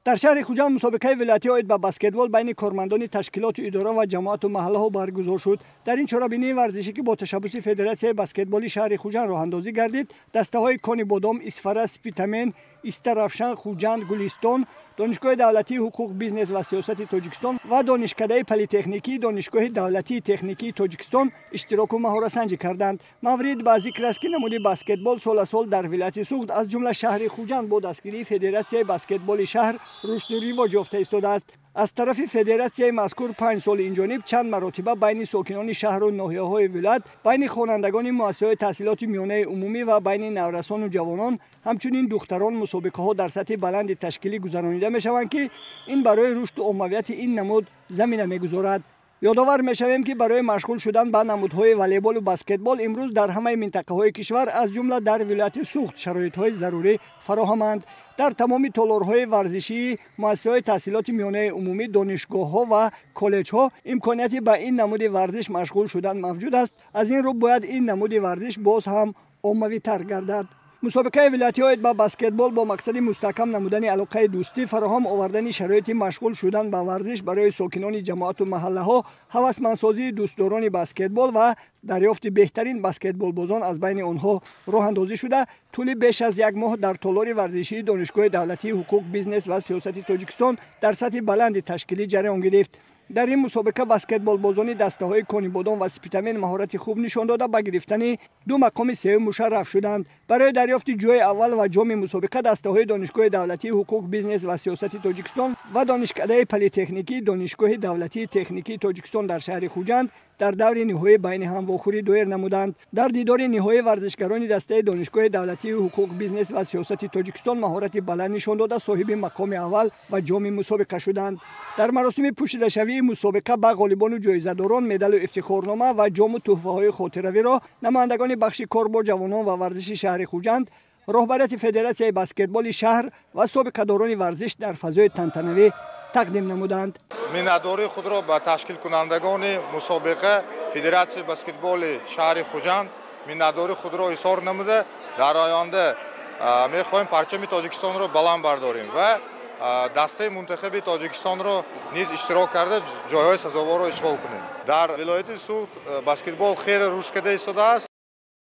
در شهر خوجند مسابقه ولایتی عاید به بسکتبال بین کارمندان تشکیلات اداره و جماعت و محله ها برگزار شد. در این چهاربینی ورزشی که با تشبث فدراسیون بسکتبال شهر خوجند راه اندازی گردید، دسته های کانی بادام، اسفره، سپیتامین، استرافشان، خوجند، گلستان، دانشگاه دولتی حقوق بیزنس و سیاست تاجیکستان و دانشکده پلی‌تکنیکی دانشگاه دولتی تکنیکی تاجیکستان اشتراک و مهارت سنجی کردند. مورد به ذکر است که نمود بسکتبال سال در ولایت سوخت از جمله شهر خوجند با دستگیری فدراسیون بسکتبال شهر رشد و یافته ایستاده است. از طرف فدراسیون مذکور 5 سال اینجانب چند مراتبه بین ساکنان شهر و ناحیه‌های ولایت، بین خوانندگان مؤسسات تحصیلات میانه عمومی و بین نورسان و جوانان، همچنین دختران مسابقه‌ها در سطح بلند تشکیلی گذرانیده می‌شوند که این برای رشد و عمومیت این نمود زمینه می‌گذارد. یادآور می‌شویم که برای مشغول شدن به نمودهای والیبال و بسکتبال امروز در همه منطقه‌های کشور از جمله در ولایت سوخت شرایط‌های ضروری فراهمند. در تمام تالارهای ورزشی، مؤسسات تحصیلات میانه عمومی، دانشگاه‌ها و کالج‌ها امکانیتی به این نمود ورزش مشغول شدن موجود است. از این رو باید این نمود ورزش باز هم عمومی‌تر گردد. مسابقه ولایتی عاید به بسکتبال با مقصد مستحکم نمودن علاقه دوستی، فراهم آوردن شرایط مشغول شدن به ورزش برای ساکنان جماعت و محله ها، هوسمندسازی دوستداران بسکتبال و دریافت بهترین بسکتبال بازان از بین آنها راه اندازی شده، طول بیش از یک ماه در تالار ورزشی دانشگاه دولتی حقوق بیزنس و سیاست تاجیکستان در سطح بلند تشکیلی جریان گرفت. در این مسابقه بسکتبال بازان دسته های کانی بادام و سپیتامین مهارت خوب نشان داده به گرفتن 2 مقام سوم مشرف شدند. برای دریافت جای اول و جام مسابقه دسته های دانشگاه دولتی حقوق بیزنس و سیاست تاجیکستان و دانشکده پلی‌تکنیکی دانشگاه دولتی تکنیکی تاجیکستان در شهر خوجند در دور نهایی بین هم واخوری دویر نمودند. در دیدار نهایی ورزشکاران دسته دانشگاه دولتی حقوق بیزنس و سیاست تاجیکستان مهارت بلند نشان داده صاحب مقام اول و جام مسابقه شدند. در مراسم پوشیده شوی مسابقه به غالبان و جایزه‌داران مدال و افتخارنامه و جام و تحفه‌های خاطروی را نمایندگان بخش کار با جوانان و ورزش شهر خوجند، رهبریت فدراسیون بسکتبال شهر و سابقه‌داران ورزش در فضای تنتنوی تقدیم نمودند. منتداری خود را به تشکیل کنندگان مسابقه فدراسیون بسکتبال شهر خوجند منتداری خود را اظهار نموده در آینده می‌خواهیم پرچم تاجیکستان را بلند برداریم و دسته منتخب تاجیکستان را نیز اشتراک کرده جایهای سزاوار را اشغال کنیم. در ولایت سوخت بسکتبال خیلی رشد کرده ایستاده است.